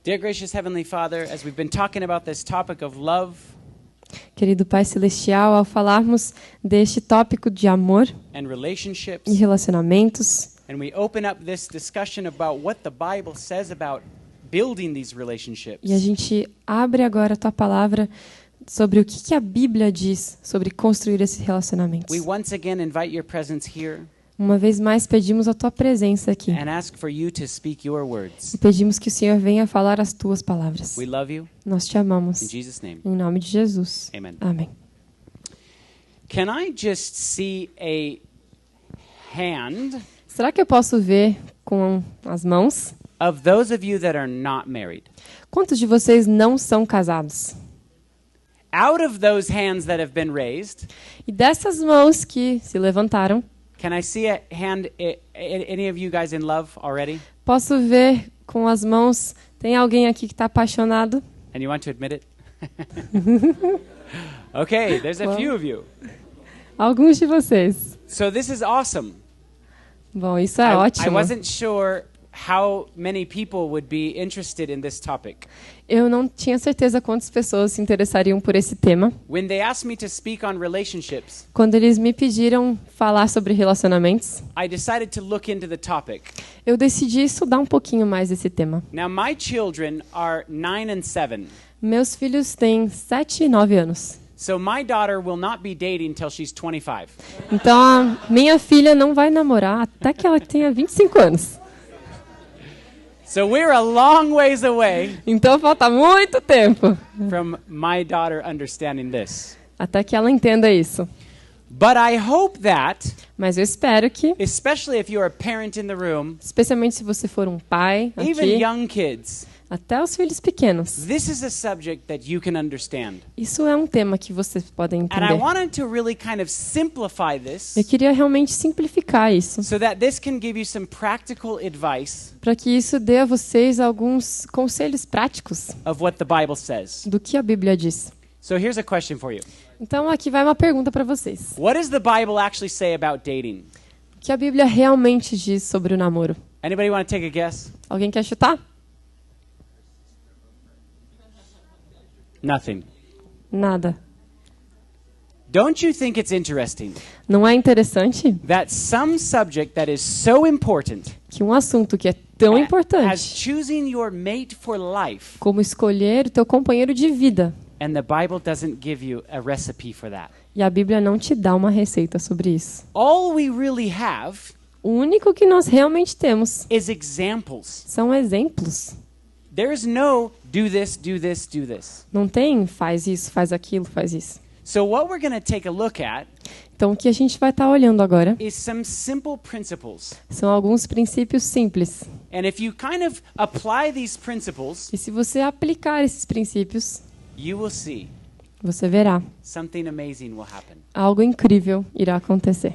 Dear gracious Heavenly Father, as we've been talking about this topic of love Querido Pai Celestial, ao falarmos deste tópico de amor and relationships, e relacionamentos, and we open up this discussion about what the Bible says about building these relationships, e a gente abre agora a Tua palavra sobre o que a Bíblia diz sobre construir esses relacionamentos. we once again invite your presence here Uma vez mais pedimos a Tua presença aqui and ask for you to speak your words. e pedimos que o Senhor venha falar as Tuas palavras. We love you. Nós te amamos. In Jesus' name, Em nome de Jesus. amen. Amém. Can I just see a hand Será que eu posso ver com as mãos? of those of you that are not married? Quantos de vocês não são casados? Out of those hands that have been raised, E dessas mãos que se levantaram, can I see a hand, any of you guys in love already? posso ver com as mãos, tem alguém aqui que está apaixonado? And you want to admit it? Okay, there's a Well. few of you. Alguns de vocês. So this is awesome. Bom, isso é I ótimo. wasn't sure how many people would be interested in this topic. Eu não tinha certeza quantas pessoas se interessariam por esse tema. When they asked me to speak on relationships, Quando eles me pediram falar sobre relacionamentos, I decided to look into the topic. eu decidi estudar um pouquinho mais esse tema. Now, my children are 9 and 7. Meus filhos têm 7 e 9 anos. So my daughter will not be dating until she's 25. Então, a minha filha não vai namorar até que ela tenha 25 anos. So we're a long ways away Então, falta muito tempo from my daughter understanding this. até que ela entenda isso. But I hope that, Mas eu espero que, especially if you're a parent in the room, especialmente se você for um pai even aqui, young kids, até os filhos pequenos, this is a subject that you can understand. isso é um tema que vocês podem And I entender. wanted to really kind of simplify this Eu queria realmente simplificar isso, so that this can give you some practical advice para que isso dê a vocês alguns conselhos práticos of what the Bible says. do que a Bíblia diz. So here's a question for you. Então, aqui vai uma pergunta para vocês. What does the Bible actually say about dating? O que a Bíblia realmente diz sobre o namoro? Anybody want to take a guess? Alguém quer chutar? Nothing. Nada. Don't you think it's interesting Não é interessante that some subject that is so important que um assunto que é tão as importante choosing your mate for life, como escolher o teu companheiro de vida, and the Bible doesn't give you a recipe for that? e a Bíblia não te dá uma receita sobre isso. All we really have O único que nós realmente temos is examples. são exemplos. There is no do this, do this, do this. Não tem faz isso, faz aquilo, faz isso. So what we're going to take a look at Então, o que a gente vai estar olhando agora is some simple principles. são alguns princípios simples. And if you kind of apply these principles, E se você aplicar esses princípios, you will see você verá something amazing will happen. algo incrível irá acontecer.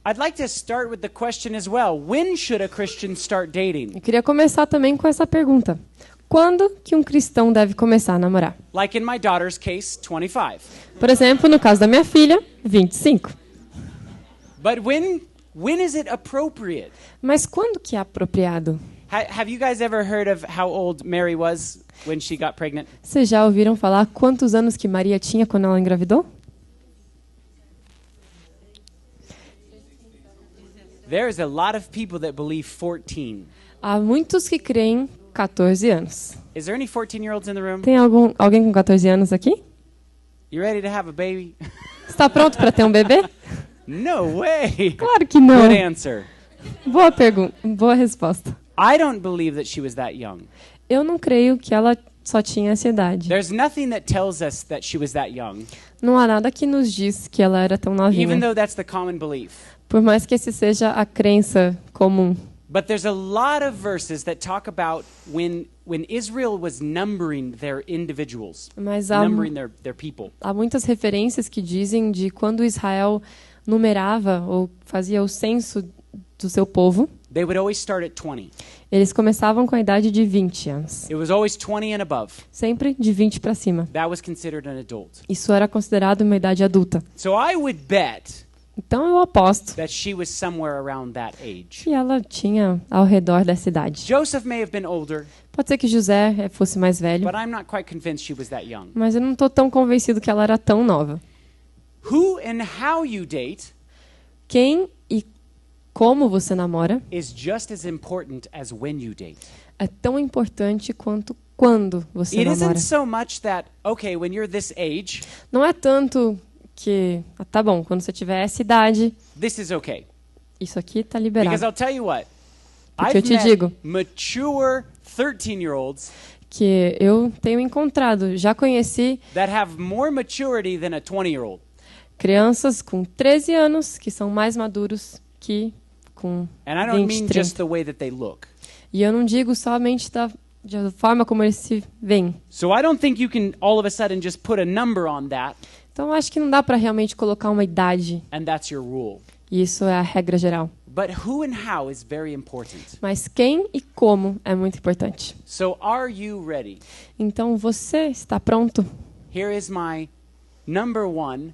I'd like to start with the question as well. When should a Christian start dating? Eu queria começar também com essa pergunta. Quando que um cristão deve começar a namorar? Like in my daughter's case, 25. Por exemplo, no caso da minha filha, 25. But when is it appropriate? Mas quando que é apropriado? Have you guys ever heard of how old Mary was when she got pregnant? Vocês já ouviram falar quantos anos que Maria tinha quando ela engravidou? There's a lot of people that believe 14. Há muitos que creem 14 anos. Is there any 14-year-olds in the room? Tem alguém com 14 anos aqui? You ready to have a baby? Está pronto para ter um bebê? No way. Claro que não. Good answer. Boa pergunta, boa resposta. I don't believe that she was that young. Eu não creio que ela só tinha essa idade. There's nothing that tells us that she was that young, Não há nada que nos diz que ela era tão even novinha. though that's the common belief. Por mais que esse seja a crença comum. But there's a lot of verses that talk about when Israel was numbering their individuals, Mas há numbering their people. muitas referências que dizem de quando Israel numerava ou fazia o censo do seu povo, They would always start at 20. eles começavam com a idade de 20 anos. It was always 20 and above. Sempre de 20 para cima. That was considered an adult. Isso era considerado uma idade adulta. So I would bet Então eu aposto that she was somewhere around that age. que ela tinha ao redor dessa idade. Joseph may have been older, Pode ser que José fosse mais velho, but I'm not quite convinced she was that young. mas eu não estou tão convencido que ela era tão nova. Who and how you date Quem e como você namora is just as important as when you date. é tão importante quanto quando você It namora. isn't so much that, okay, when you're this age, Não é tanto que, tá bom, quando você tiver essa idade, this is okay. isso aqui tá Because liberado. I'll tell you what, Porque eu I've te digo. met mature 13-year-olds Que eu tenho encontrado, já conheci that have more maturity than a 20-year-old. crianças com 13 anos que são mais maduros que com And I don't 20, mean 30. just the way that they look. E eu não digo somente da forma como eles se veem. So I don't think you can all of a sudden just put a number on that Então eu acho que não dá para realmente colocar uma idade, and that's your rule. e isso é a regra geral. But who and how is very important. Mas quem e como é muito importante. So are you ready? Então você está pronto? Here is my number one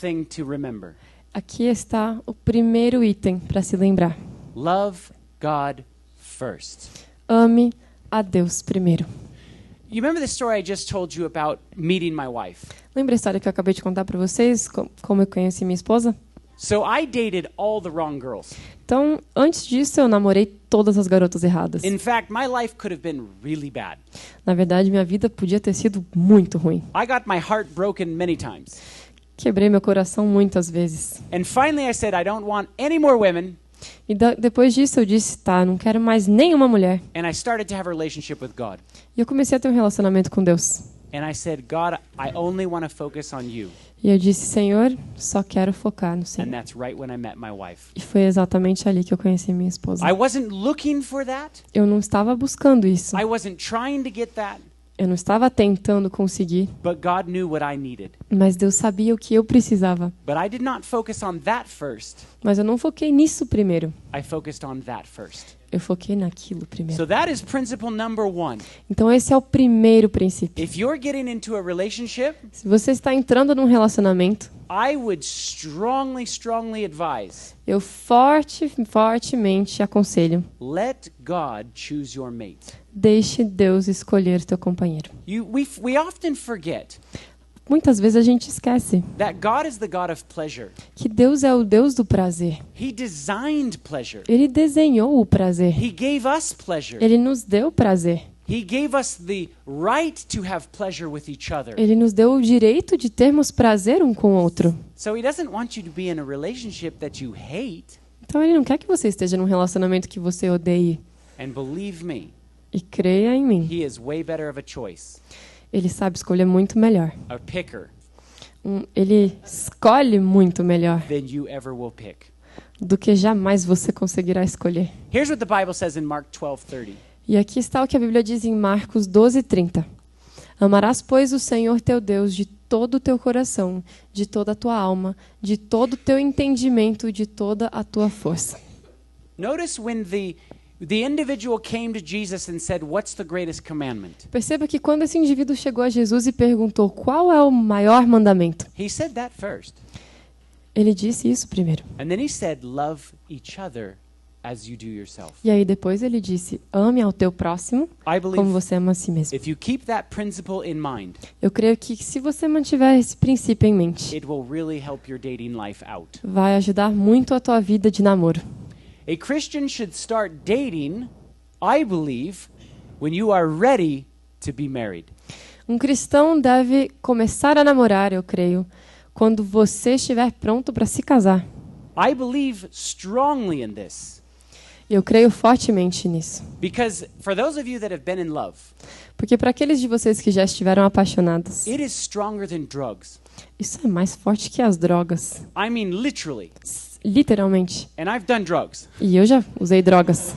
thing to remember. Aqui está o primeiro item para se lembrar. Love God first. Ame a Deus primeiro. You remember the story I just told you about meeting my wife? Lembra a história que eu acabei de contar para vocês, como eu conheci minha esposa? So I dated all the wrong girls. Então, antes disso, eu namorei todas as garotas erradas. In fact, my life could have been really bad. Na verdade, minha vida podia ter sido muito ruim. I got my heart broken many times. Quebrei meu coração muitas vezes. And finally I said, I don't want any more women. E depois disso, eu disse, tá, não quero mais nenhuma mulher. And I started to have a relationship with God. E eu comecei a ter um relacionamento com Deus. And I said, God, I only want to focus on you. E eu disse, Senhor, só quero focar no And Senhor. that's right when I met my wife. E foi exatamente ali que eu conheci minha esposa. I wasn't looking for that. Eu não estava buscando isso. I wasn't trying to get that. Eu não estava tentando conseguir. But God knew what I needed. Mas Deus sabia o que eu precisava. But I did not focus on that first. Mas eu não foquei nisso primeiro. I focused on that first. Eu foquei naquilo primeiro. So that is principle number one. Então esse é o primeiro princípio. If you're getting into a relationship, Se você está entrando num relacionamento, I would strongly advise, eu fortemente aconselho, let God choose your mate. deixe Deus escolher teu companheiro. We often forget Muitas vezes a gente esquece that God is the God of pleasure. que Deus é o Deus do prazer. He designed pleasure. Ele desenhou o prazer. He gave us pleasure. Ele nos deu prazer. He gave us the right to have pleasure with each other. Ele nos deu o direito de termos prazer um com o outro. So he doesn't want you to be in a relationship that you hate. Então ele não quer que você esteja num relacionamento que você odeie. And believe me, E creia em mim. he is way better of a choice. Ele sabe escolher muito melhor. A picker Ele escolhe muito melhor than you ever will pick. do que jamais você conseguirá escolher. Here's what the Bible says in Mark 12:30. E aqui está o que a Bíblia diz em Marcos 12:30. Amarás, pois, o Senhor teu Deus de todo o teu coração, de toda a tua alma, de todo o teu entendimento, de toda a tua força. Notice when the individual came to Jesus and said, "What's the greatest commandment?" Perceba que quando esse indivíduo chegou a Jesus e perguntou qual é o maior mandamento, He said that first. ele disse isso primeiro. And then he said, "Love each other as you do yourself." E aí depois ele disse, ame ao teu próximo I como believe você ama a si mesmo. if you keep that principle in mind, Eu creio que se você mantiver esse princípio em mente, it will really help your dating life out. vai ajudar muito a tua vida de namoro. A Christian should start dating, I believe, when you are ready to be married. Um cristão deve começar a namorar, eu creio, quando você estiver pronto para se casar. I believe strongly in this Eu creio fortemente nisso. because for those of you that have been in love, Porque para aqueles de vocês que já estiveram apaixonados, it is stronger than drugs. isso é mais forte que as drogas. I mean literally. Literalmente. And I've done drugs. E eu já usei drogas.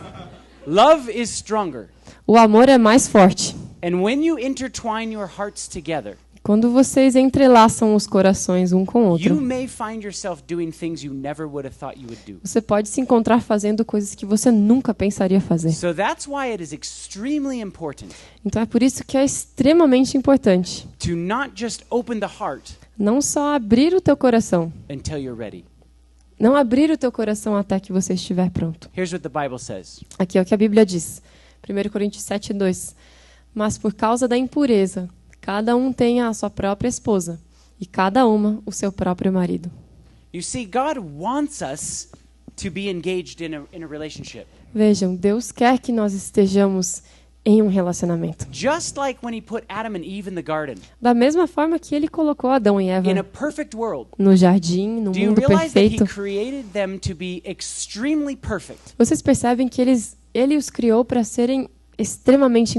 Love is stronger. O amor é mais forte. And when you intertwine your hearts together, Quando vocês entrelaçam os corações um com o you outro, may find yourself doing things you never would have thought you would do. você pode se encontrar fazendo coisas que você nunca pensaria fazer. So that's why it is extremely important Então é por isso que é extremamente importante to not just open the heart não só abrir o teu coração, until you're ready. não abrir o teu coração até que você estiver pronto. Here's what the Bible says. Aqui é o que a Bíblia diz. 1 Coríntios 7:2. Mas por causa da impureza, cada um tem a sua própria esposa e cada uma o seu próprio marido. You see, God wants us to be engaged in a relationship. Vejam, Deus quer que nós estejamos em um relacionamento. Just like when he put Adam and Eve in the garden, Da mesma forma que ele colocou Adão e in a Eva perfect world. no jardim, no Do you mundo realize that he perfeito. created them to be extremely perfect? Vocês percebem que ele os criou para serem extremamente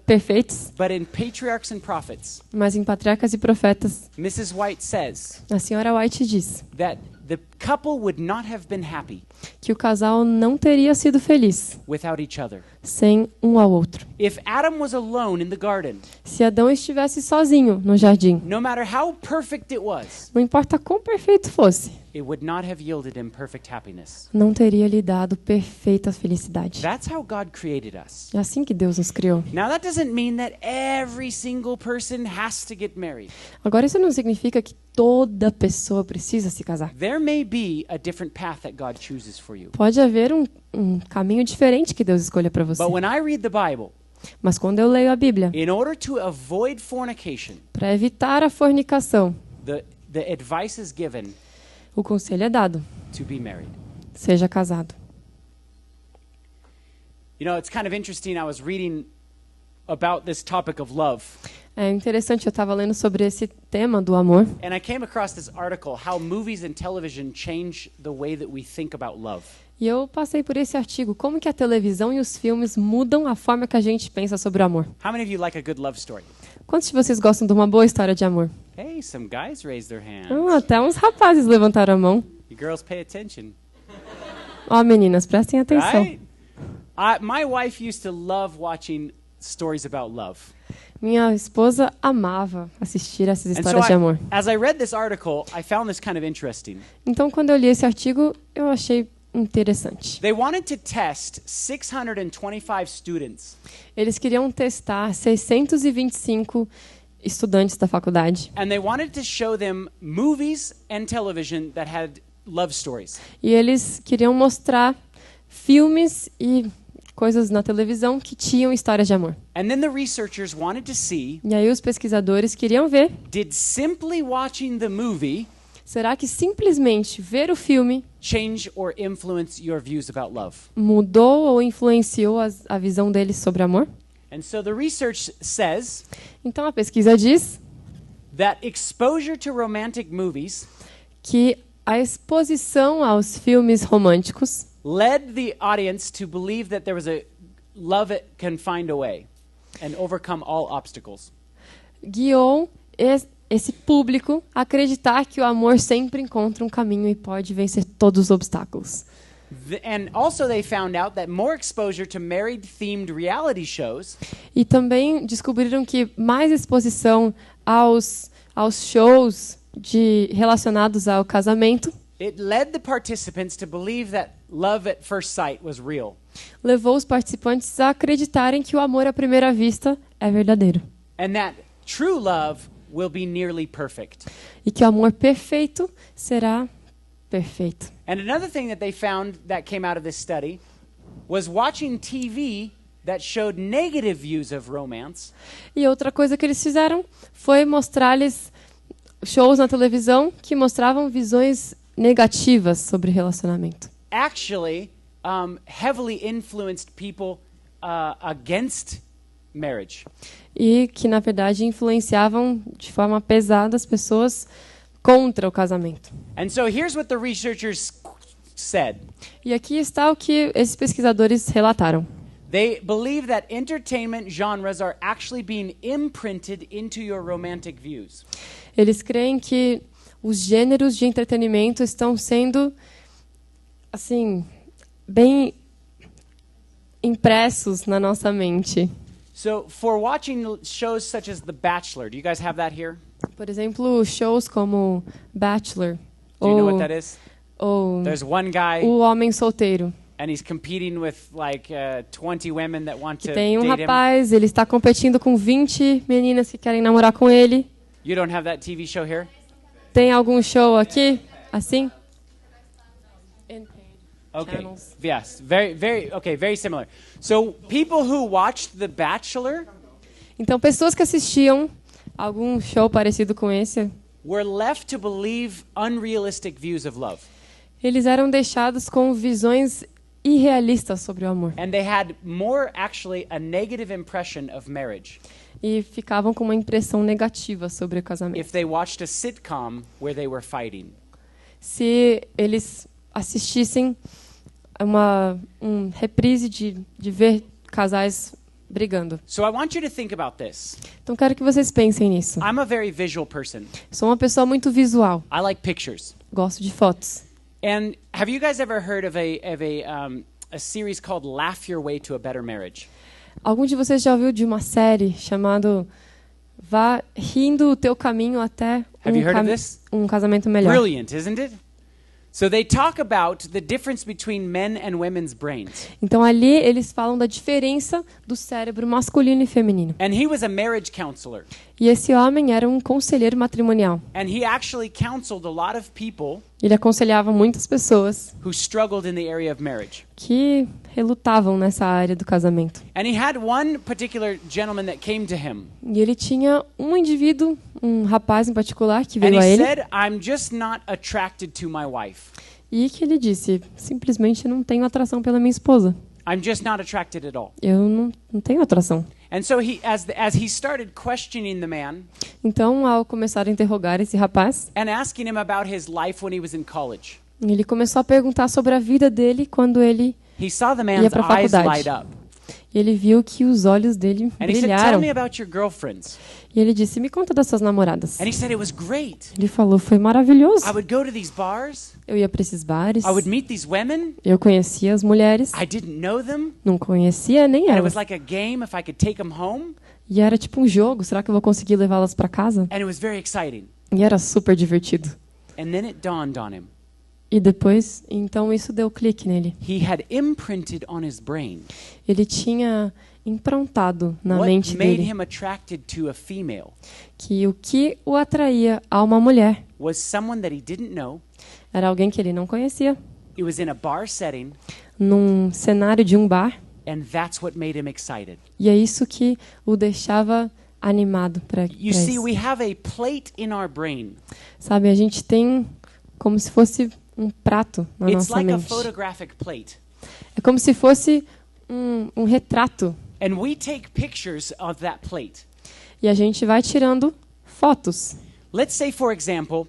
perfeitos, But in Patriarchs and Prophets, mas em Patriarcas e Profetas, Mrs. White says a senhora White diz that the couple would not have been happy que o casal não teria sido feliz without each other. sem um ao outro. If Adam was alone in the garden, Se Adão estivesse sozinho no jardim, no matter how perfect it was, não importa quão perfeito fosse, it would not have yielded him perfect happiness. não teria lhe dado perfeita felicidade. That's how God created us. É assim que Deus nos criou. Now that doesn't mean that every single person has to get married. Agora, isso não significa que toda pessoa precisa se casar. There may be a different path that God chooses for you. Pode haver um caminho diferente que Deus escolha para você. But when I read the Bible, Mas quando eu leio a Bíblia, in order to avoid fornication, para evitar a fornicação, the advice is given o conselho é dado: to be married. seja casado. You know, it's kind of interesting. I was reading about this topic of love, É interessante, eu estava lendo sobre esse tema do amor, and I came across this article, How Movies and Television Change the Way That We Think About Love. e eu passei por esse artigo, como que a televisão e os filmes mudam a forma que a gente pensa sobre o amor. How many of you like a good love story? Quantos de vocês gostam de uma boa história de amor? Hey, some guys raised their hands. Até uns rapazes levantaram a mão. You girls pay attention, Ó, meninas, prestem atenção. right? My wife used to love watching stories about love. Minha esposa amava assistir essas And so histórias de amor. as I read this article, I found this kind of interesting. Então, quando eu li esse artigo, eu achei interessante. They wanted to test 625 students Eles queriam testar 625 estudantes da faculdade. and they wanted to show them movies and television that had love stories. E eles queriam mostrar filmes e coisas na televisão que tinham histórias de amor. And then the researchers wanted to see, E aí os pesquisadores queriam ver, did simply watching the movie será que simplesmente ver o filme change or influence your views about love? mudou ou influenciou a visão deles sobre amor? And so the research says Então a pesquisa diz that exposure to romantic movies que a exposição aos filmes românticos led the audience to believe that there was a love that can find a way and overcome all obstacles. guiou esse público a acreditar que o amor sempre encontra um caminho e pode vencer todos os obstáculos. And also they found out that more exposure to married-themed reality shows E também descobriram que mais exposição aos shows relacionados ao casamento it led the participants to believe that love at first sight was real. levou os participantes a acreditarem que o amor à primeira vista é verdadeiro. And that true love will be nearly perfect. E que o amor perfeito será perfeito. And another thing that they found that came out of this study was watching TV that showed negative views of romance E outra coisa que eles fizeram foi mostrar-lhes shows na televisão que mostravam visões negativas sobre relacionamento. actually heavily influenced people against marriage. E que, na verdade, influenciavam de forma pesada as pessoas contra o casamento. And so here's what the researchers said. E aqui está o que esses pesquisadores relataram. They believe that entertainment genres are actually being imprinted into your romantic views. Eles creem que os gêneros de entretenimento estão sendo, assim, bem impressos na nossa mente. So for watching shows such as The Bachelor, do you guys have that here? Por exemplo, shows como Bachelor Do you know what that is? ou There's one guy O Homem Solteiro. and he's competing with like 20 women that want to Tem um date him. rapaz, ele está competindo com 20 meninas que querem namorar com ele. You don't have that TV show here? Tem algum show aqui, assim? Okay. channels. Yes. Very similar. So people who watched The Bachelor Então, pessoas que assistiam algum show parecido com esse, were left to believe unrealistic views of love. eles eram deixados com visões irrealistas sobre o amor. And they had more actually a negative impression of marriage E ficavam com uma impressão negativa sobre o casamento. if they watched a sitcom where they were fighting. Se eles assistissem reprise de ver casais brigando. So I want you to think about this. Então quero que vocês pensem nisso. I'm a very visual person. Sou uma pessoa muito visual, I like pictures. gosto de fotos. And have you guys ever heard of a series called Laugh Your Way to a Better Marriage? Algum de vocês já ouviu de uma série chamada Vá rindo o teu caminho até Have you heard of this? um casamento melhor? Brilliant, isn't it? So they talk about the difference between men and women's brains. Então ali eles falam da diferença do cérebro masculino e feminino. And he was a marriage counselor. E esse homem era um conselheiro matrimonial. And he actually counseled a lot of people Ele aconselhava muitas pessoas who struggled in the area of marriage. que relutavam nessa área do casamento. And he had one particular gentleman that came to him. E ele tinha um indivíduo, um rapaz em particular que And veio he a ele said, I'm just not attracted to my wife. e que ele disse, simplesmente não tenho atração pela minha esposa. I'm just not attracted at all. Eu não tenho atração. And so as he started questioning the man Então, ao começar a interrogar esse rapaz, and asking him about his life when he was in college, ele começou a perguntar sobre a vida dele quando ele he saw the ia man's para a eyes faculdade. light up. E ele viu que os olhos dele And he said, tell brilharam. me about your girlfriends. E ele disse, me conta das suas namoradas. And he said, it was great. Ele falou, foi maravilhoso. I would go to these bars. Eu ia para esses bares, I would meet these women. eu conhecia as mulheres, I didn't know them. não conhecia nem And it elas. was like a game if I could take them home. E era tipo um jogo, será que eu vou conseguir levá-las para casa? And it was very exciting. E era super divertido. And then it dawned on him. E depois, então isso deu clique nele. He had imprinted on his brain Ele tinha improntado na what mente made dele him attracted to a female que o que o atraía a uma mulher was someone that he didn't know. era alguém que ele não conhecia, It was in a bar setting, num cenário de um bar, and that's what made him excited. e é isso que o deixava animado para You see, isso. we have a plate in our brain. Sabe, a gente tem como se fosse um prato na It's nossa like a mente. photographic plate. É como se fosse um retrato. And we take pictures of that plate. E a gente vai tirando fotos. Let's say, for example,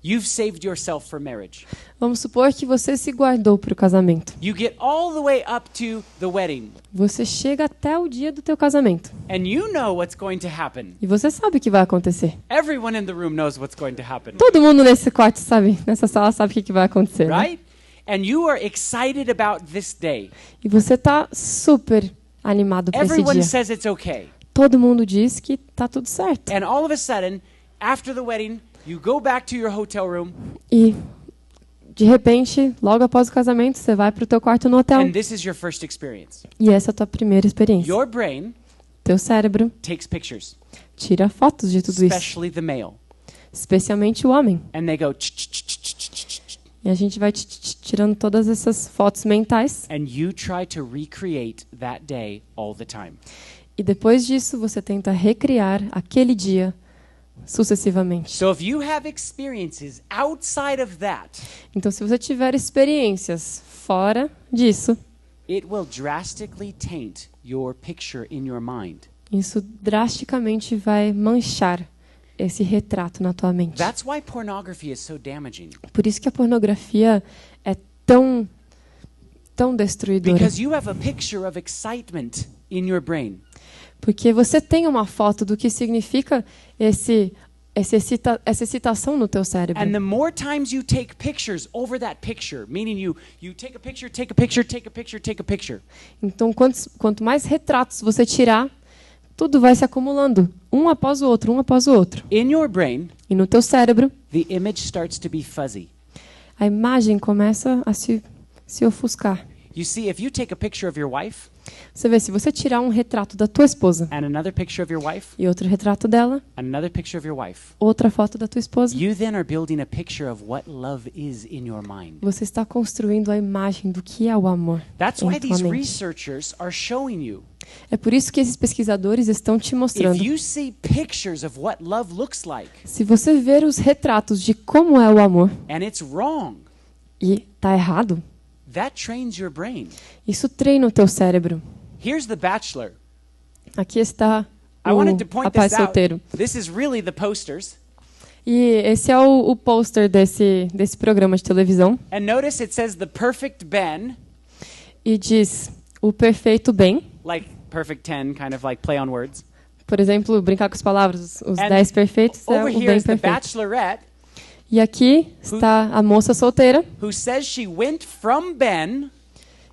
you've saved yourself for marriage. Vamos supor que você se guardou para o casamento. You get all the way up to the wedding, Você chega até o dia do teu casamento. and you know what's going to happen. E você sabe o que vai acontecer. Everyone in the room knows what's going to happen, Todo mundo nesse quarto sabe, nessa sala sabe o que vai acontecer. Né? right? And you are excited about this day. E você tá super animado para esse Everyone dia. says it's okay. Todo mundo diz que tá tudo certo. And all of a sudden, after the wedding, you go back to your hotel room, E de repente, logo após o casamento, você vai pro teu quarto no hotel. and this is your first experience. E essa é a tua primeira experiência. Your brain Teu cérebro takes pictures, tira fotos de tudo isso, especially the male, especialmente o homem. and they go, E a gente vai tirando todas essas fotos mentais. and you try to recreate that day all the time. E depois disso, você tenta recriar aquele dia sucessivamente. So if you have experiences outside of that, Então, se você tiver experiências fora disso, it will drastically taint your picture in your mind. isso drasticamente vai manchar esse retrato na tua mente. That's why pornography is so damaging. Por isso que a pornografia é tão destruidora. Because you have a picture of excitement in your brain. Porque você tem uma foto do que significa essa excitação no teu cérebro. And the more times you take pictures over that picture, meaning you take a picture, take a picture, take a picture, take a picture. Então, quanto mais retratos você tirar, tudo vai se acumulando, um após o outro, um após o outro. In your brain, E no teu cérebro, the image starts to be fuzzy. a imagem começa a se ofuscar. You see, if you take a picture of your wife Você vê, se você tirar um retrato da tua esposa and another picture of your wife e outro retrato dela, and another picture of your wife, outra foto da tua esposa, you then are building a picture of what love is in your mind. você está construindo a imagem do que é o amor That's em why tua these mente. researchers are showing you. É por isso que esses pesquisadores estão te If mostrando. you see pictures of what love looks like Se você ver os retratos de como é o amor and it's wrong, e tá errado, that trains your brain. isso treina o teu cérebro. Here's The Bachelor. Aqui está I o wanted to point rapaz this out. solteiro. This is really the posters. E esse é o pôster desse programa de televisão. And notice it says the perfect Ben, E diz o perfeito bem. like perfect 10, kind of like play on words. Por exemplo, brincar com as palavras. Os And 10 perfeitos é over o here bem is the perfeito. Bachelorette, E aqui está a moça solteira who says she went from Ben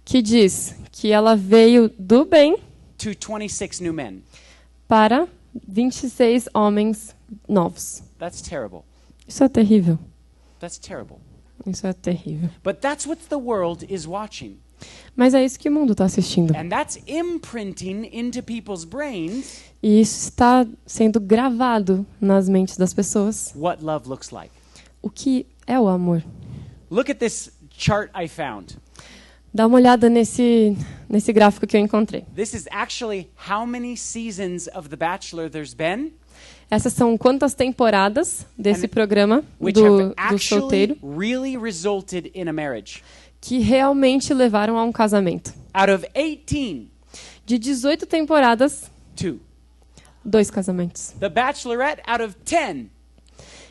que diz que ela veio do bem to 26 new men. para 26 homens novos. That's terrible. Isso é terrível. That's terrible. Isso é terrível. But that's what the world is watching. Mas é isso que o mundo está assistindo. And that's imprinting into people's brains E isso está sendo gravado nas mentes das pessoas. what love looks like. O que é o amor? Look at this chart I found. Dá uma olhada nesse gráfico que eu encontrei. This is actually how many seasons of The Bachelor there's been, Essas são quantas temporadas desse And programa which do have solteiro actually really resulted in a marriage. que realmente levaram a um casamento. Out of 18, De 18 temporadas, 2. 2 casamentos. The Bachelorette, out of 10,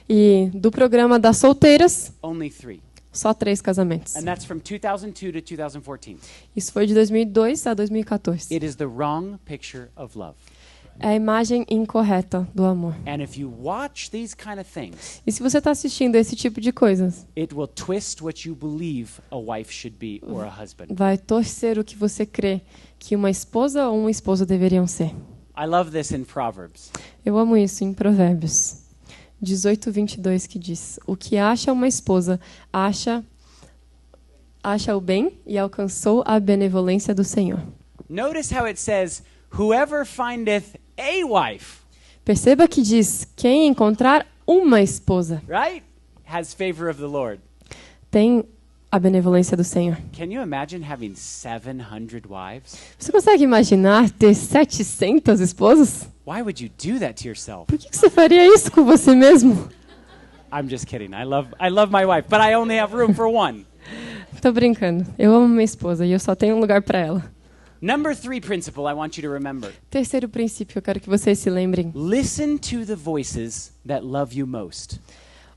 E do programa das solteiras, only 3. só 3 casamentos. And that's from 2002 to 2014. Isso foi de 2002 a 2014. It is the wrong picture of love. É a imagem incorreta do amor. And if you watch these kind of things, E se você está assistindo esse tipo de coisas, it will twist what you believe a wife should be or a husband. vai torcer o que você crê que uma esposa ou um esposo deveriam ser. I love this in Proverbs. Eu amo isso em Provérbios 18:22 que diz: o que acha uma esposa acha o bem e alcançou a benevolência do Senhor. Notice how it says, whoever findeth a wife, Perceba que diz: quem encontrar uma esposa right, has favor of the Lord. tem a benevolência do Senhor. Can you imagine having 700 wives? Você consegue imaginar ter 700 esposas? Why would you do that to yourself? Por que você faria isso com você mesmo? I'm just kidding. I love my wife, but I only have room for one. Tô brincando. Eu amo minha esposa e eu só tenho um lugar para ela. Number 3 principle I want you to remember. Terceiro princípio, eu quero que vocês se lembrem. Listen to the voices that love you most.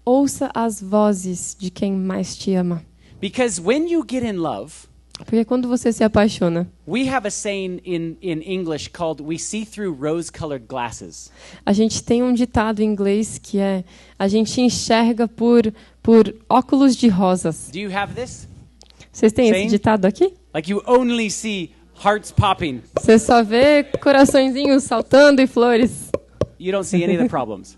Ouça as vozes de quem mais te ama. Because when you get in love, Porque quando você se apaixona, we have a saying in English called we see through rose-colored glasses. a gente tem um ditado em inglês que é: a gente enxerga por óculos de rosas. Do you have this? Vocês têm Sim. esse ditado aqui? Like you only see hearts popping. Você só vê coraçõezinhos saltando e flores. You don't see any of the problems.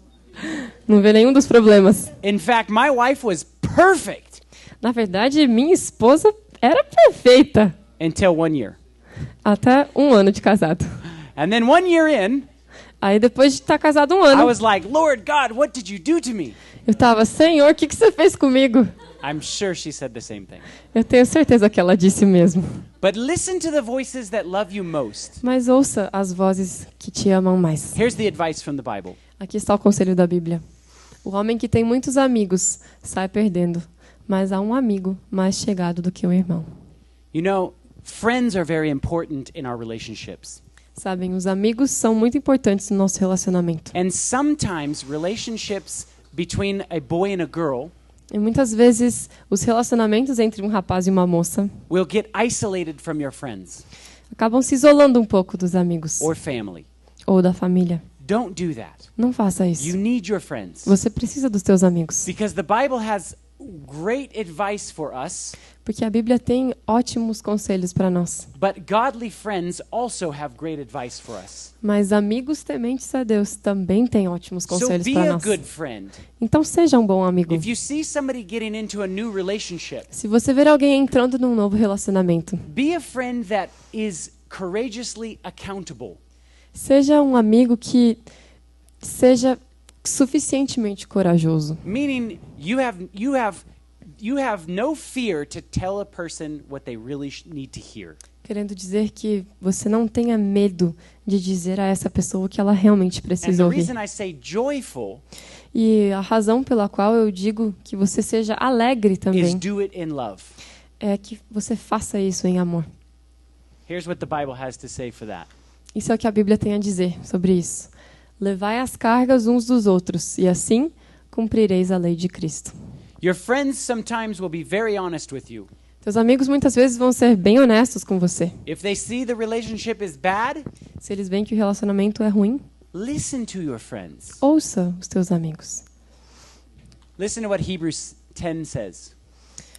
Não vê nenhum dos problemas. In fact, my wife was perfect Na verdade, minha esposa era perfeita until 1 year. até 1 ano de casado. And then 1 year in, Aí depois de estar casado 1 I ano, was like, Lord God, what did you do to me? eu tava: Senhor, o que você fez comigo? I'm sure she said the same thing. Eu tenho certeza que ela disse mesmo. But listen to the voices that love you most. Mas ouça as vozes que te amam mais. Here's the advice from the Bible. Aqui está o conselho da Bíblia. O homem que tem muitos amigos sai perdendo, mas há um amigo mais chegado do que um irmão. You know, friends are very important in our relationships. Sabem, os amigos são muito importantes no nosso relacionamento. And sometimes relationships between a boy and a girl E muitas vezes os relacionamentos entre um rapaz e uma moça will get isolated from your friends acabam se isolando um pouco dos amigos or family. ou da família. Don't do that. Não faça You isso. need your friends. Você precisa dos teus amigos. Because the Bible has great advice for us, Porque a Bíblia tem ótimos conselhos para nós. but godly friends also have great advice for us. Mas amigos tementes a Deus também têm ótimos So conselhos be para a nós. good friend. Então seja um bom amigo. If you see somebody getting into a new relationship, Se você ver alguém entrando num novo relacionamento, be a friend that is courageously accountable. seja um amigo que seja suficientemente corajoso. Meaning you have no fear to tell a person what they really need to hear. Querendo dizer que você não tenha medo de dizer a essa pessoa o que ela realmente And precisa the ouvir. reason I say joyful E a razão pela qual eu digo que você seja alegre is também do it in love. é que você faça isso em amor. Here's what the Bible has to say for that. Isso é o que a Bíblia tem a dizer sobre isso. Levai as cargas uns dos outros, e assim cumprireis a lei de Cristo. Your friends sometimes will be very honest with you. Teus amigos muitas vezes vão ser bem honestos com você. If they see the relationship is bad, Se eles veem que o relacionamento é ruim, listen to your friends. ouça os teus amigos. Listen to what Hebrews 10 says.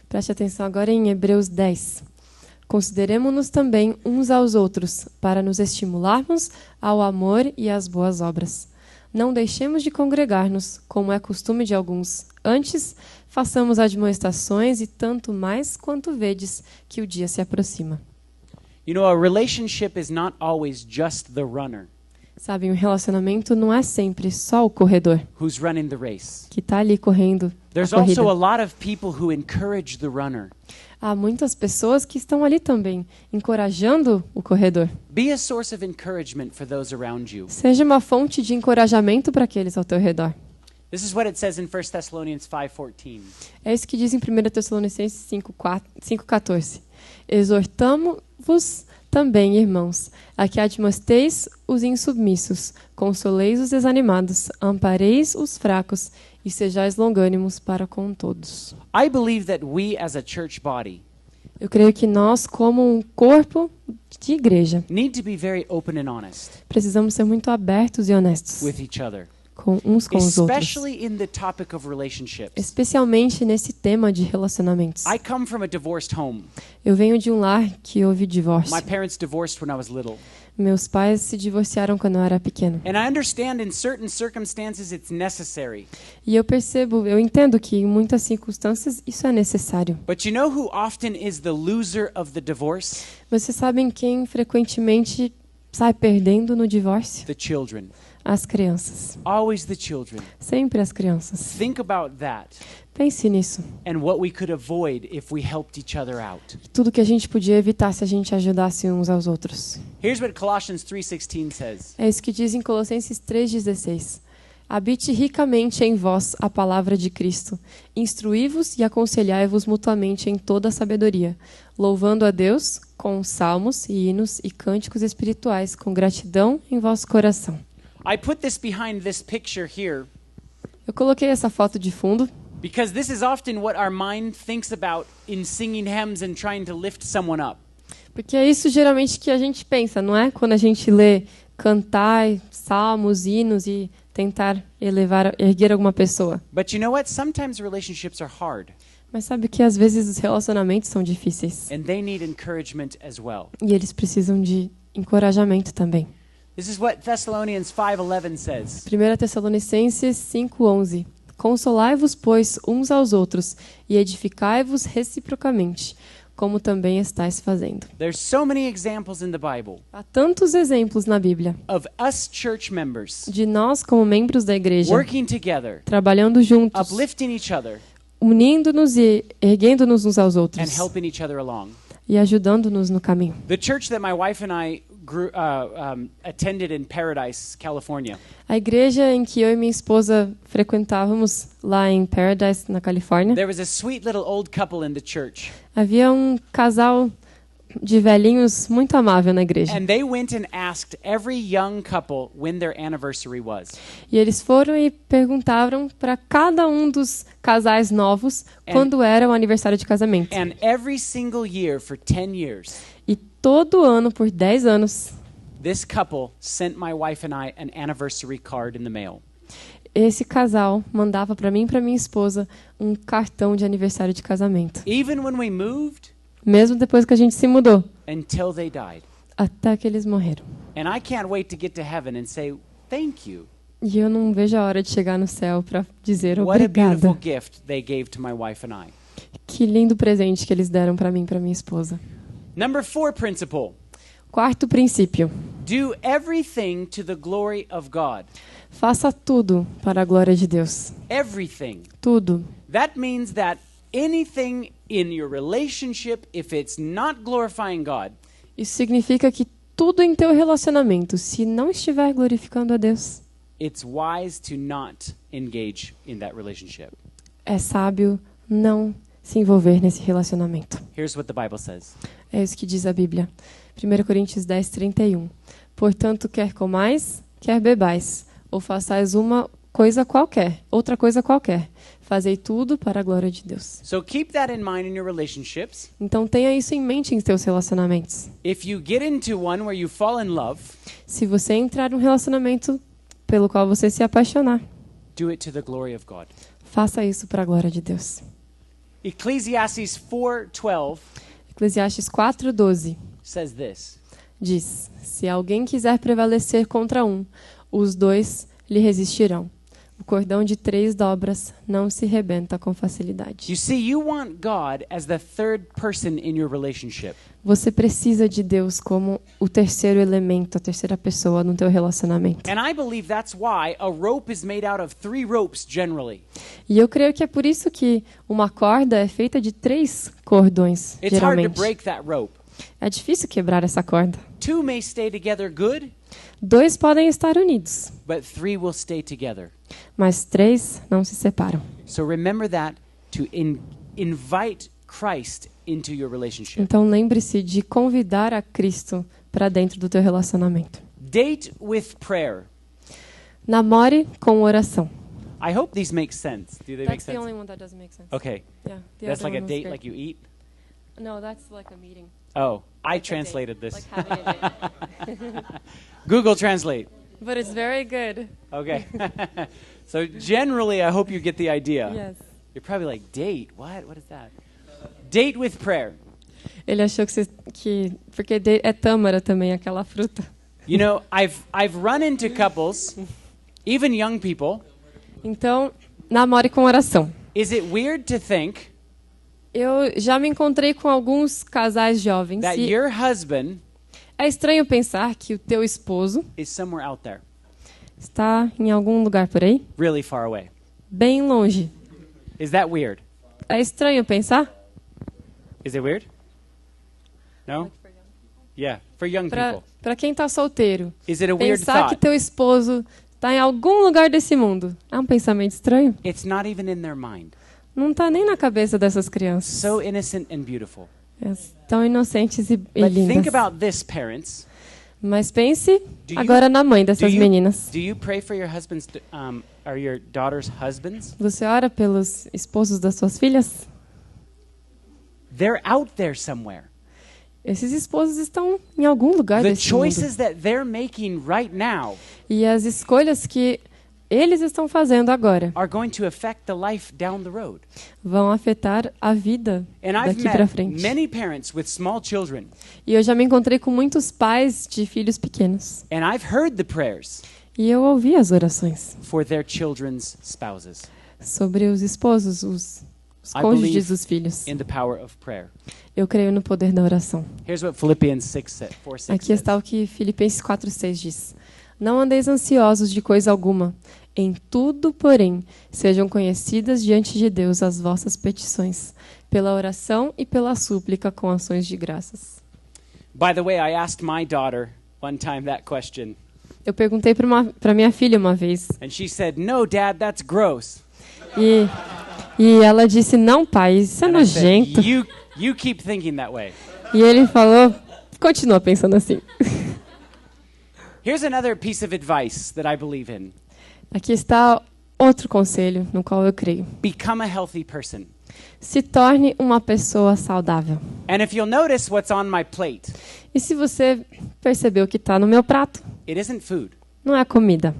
Preste atenção agora em Hebreus 10. Consideremo-nos também uns aos outros, para nos estimularmos ao amor e às boas obras. Não deixemos de congregar-nos, como é costume de alguns. Antes, façamos admoestações e tanto mais quanto vedes que o dia se aproxima. You know, a relationship is not always just the runner Sabe, um relacionamento não é sempre só o corredor who's running the race. que está ali correndo a There's corrida. also a lot of people who encourage the runner. Há muitas pessoas que estão ali também, encorajando o corredor. Be a source of encouragement for those around you. Seja uma fonte de encorajamento para aqueles ao teu redor. This is what it says in 1 Thessalonians 5:14. É isso que diz em 1 Tessalonicenses 5,14. Exortamo-vos também, irmãos, a que admoesteis os insubmissos, consoleis os desanimados, ampareis os fracos e sejais longânimos para com todos. I believe that we as a church body Eu creio que nós, como um corpo de igreja, need to be very open and honest precisamos ser muito abertos e honestos with each other, com uns com os outros. especially in the topic of relationships. Especialmente nesse tema de relacionamentos. I come from a divorced home. Eu venho de um lar que houve divórcio. My parents divorced when I was little. Meus pais se divorciaram quando eu era pequeno. And I understand in certain circumstances it's necessary. E eu entendo que em muitas circunstâncias isso é necessário. But you know who often is the loser of the divorce? Vocês sabem quem frequentemente sai perdendo no divórcio? The children. As crianças. Always the children. Sempre as crianças. Think about that Pense nisso. and what we could avoid if we helped each other out. Tudo que a gente podia evitar se a gente ajudasse uns aos outros. Here's what Colossians 3:16 says. É isso que diz em Colossenses 3,16. Habite ricamente em vós a palavra de Cristo. Instruí-vos e aconselhai-vos mutuamente em toda a sabedoria, louvando a Deus com salmos e hinos e cânticos espirituais, com gratidão em vosso coração. I put this behind this picture here Eu coloquei essa foto de fundo, because this is often what our mind thinks about in singing hymns and trying to lift someone up. porque é isso geralmente que a gente pensa, não é? Quando a gente lê cantar salmos, hinos e tentar erguer alguma pessoa. But you know what? Sometimes relationships are hard Mas sabe que às vezes os relacionamentos são difíceis and they need encouragement as well. e eles precisam de encorajamento também. This is what Thessalonians 5:11 says. 1 Tessalonicenses 5:11. Consolai-vos, pois, uns aos outros e edificai-vos reciprocamente, como também estáis fazendo. There's so many examples in the Bible Há tantos exemplos na Bíblia of us church members de nós como membros da igreja working together, trabalhando juntos, uplifting each other unindo-nos e erguendo-nos uns aos and outros helping each other along. e ajudando-nos no caminho. The church that my wife and I attended in Paradise, California. A igreja em que eu e minha esposa frequentávamos lá em Paradise, na Califórnia, There was a sweet little old couple in the church, havia um casal de velhinhos muito amável na igreja. and they went and asked every young couple when their anniversary was. E eles foram e perguntaram para cada um dos casais novos quando era o aniversário de casamento. And every single year for 10 years, E todo ano, por 10 anos, this couple sent my wife and I an anniversary card in the mail. esse casal mandava para mim e para minha esposa um cartão de aniversário de casamento. Even when we moved, Mesmo depois que a gente se mudou, until they died. até que eles morreram. And I can't wait to get to heaven and say, thank you. E eu não vejo a hora de chegar no céu para dizer What a beautiful obrigada. gift they gave to my wife and I. Que lindo presente que eles deram para mim e para minha esposa. Number 4 principle. Quarto princípio. Do everything to the glory of God. Faça tudo para a glória de Deus. Everything. Tudo. That means that anything in your relationship, if it's not glorifying God, Isso significa que tudo em teu relacionamento, se não estiver glorificando a Deus, it's wise to not engage in that relationship. é sábio não se envolver nesse relacionamento. Here's what the Bible says. É isso que diz a Bíblia. 1 Coríntios 10, 31. Portanto, quer comais, quer bebais, ou façais outra coisa qualquer. Fazei tudo para a glória de Deus. So keep that in mind in your relationships. Então tenha isso em mente em seus relacionamentos. If you get into one where you fall in love, Se você entrar num relacionamento pelo qual você se apaixonar, do it to the glory of God. faça isso para a glória de Deus. Ecclesiastes 4:12 Eclesiastes 4:12 says this. diz: Se alguém quiser prevalecer contra um, os dois lhe resistirão. O cordão de 3 dobras não se rebenta com facilidade. You see, you want God as the third person in your relationship. Você precisa de Deus como o terceiro elemento, a terceira pessoa no teu relacionamento. And I believe that's why a rope is made out of 3 ropes generally. E eu creio que é por isso que uma corda é feita de 3 cordões, It's hard to geralmente. break that rope. É difícil quebrar essa corda. 2 may stay together good, 2 podem estar unidos, but 3 will stay together. mas 3 não se separam. So remember that to invite Christ into your relationship. Então lembre-se de convidar a Cristo para dentro do teu relacionamento. Date with prayer. Namore com oração. I hope these make sense. Do they make That's the sense? only one that doesn't make sense. Okay. Yeah, the That's other like a one was date great. like you eat? No, that's like a meeting. Oh, I Like a date, translated this. like having a date. Google Translate. But it's very good. Okay. So generally, I hope you get the idea. Yes. You're probably like, date? What? What is that? Date with prayer. Ele achou que porque é tâmara também aquela fruta. You know, I've run into couples, even young people. Então, namore com oração. Is it weird to think Eu já me encontrei com alguns casais jovens that e your husband é estranho pensar que o teu esposo is somewhere out there, está em algum lugar por aí, really far away? bem longe. Is that weird? É estranho pensar? Is it weird? No? Yeah, for young people. Para quem está solteiro, Is it a weird pensar que thought? teu esposo está em algum lugar desse mundo é um pensamento estranho. It's not even in their mind. Não está nem na cabeça dessas crianças. So innocent and beautiful. Tão inocentes e But think lindas. about this, parents. Mas pense Do you- agora na mãe Do dessas you, meninas. do you pray for your husbands, or your daughters' husbands? Você ora pelos esposos das suas filhas? They're out there somewhere. Esses esposos estão em algum lugar The desse mundo. choices that they're making right now E as escolhas que eles estão fazendo agora are going to affect the life down the road. vão afetar a vida And I've daqui para met frente. many parents with small children, E eu já me encontrei com muitos pais de filhos pequenos. and I've heard the prayers E eu ouvi as orações for their children's spouses sobre os esposos, os I cônjuges believe dos filhos. in the power of prayer. Eu creio no poder da oração. Here's what Philippians 4:6 Aqui says. está o que Filipenses 4:6 diz. Não andeis ansiosos de coisa alguma. Em tudo, porém, sejam conhecidas diante de Deus as vossas petições, pela oração e pela súplica com ações de graças. By the way, I asked my daughter one time that question, Eu perguntei para minha filha uma vez, and she said, "No, Dad, that's gross." e ela disse, não, pai, isso é And I said, nojento. You keep thinking that way. E ele falou, continua pensando assim. Here's another piece of advice that I believe in. Aqui está outro conselho no qual eu creio. Become a healthy person. Se torne uma pessoa saudável. And if you'll notice what's on my plate, E se você percebeu que está no meu prato, it isn't food. não é comida.